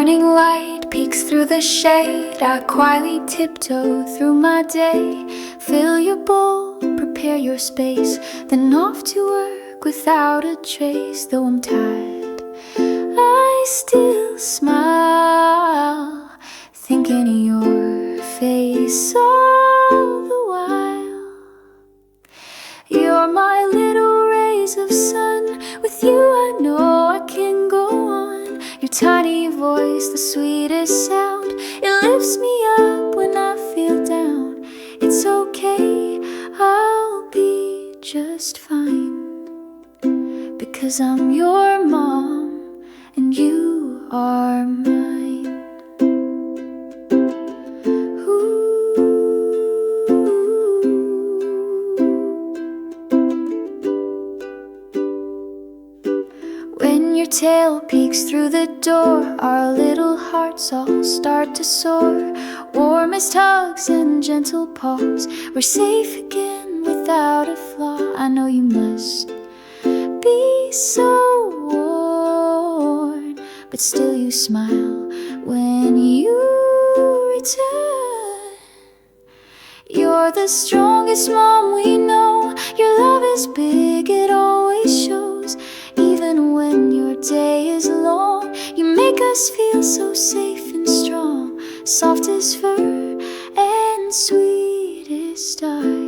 morning light peeks through the shade. I quietly tiptoe through my day. Fill your bowl, prepare your space, then off to work without a trace. Though I'm tired, I still smile, thinking of your face all the while. You're my little rays of sun. With you I know I can go on. Your tiny voice, the sweetest sound. It lifts me up when I feel down. It's okay, I'll be just fine, because I'm your mom and you are mine. When your tail peeks through the door, our little hearts all start to soar. Warmest hugs and gentle paws, we're safe again without a flaw. I know you must be so worn, but still you smile when you return. You're the strongest mom we know. Your love is big, it always shows. Even when your day is long, you make us feel so safe and strong. Soft as fur and sweet as stars.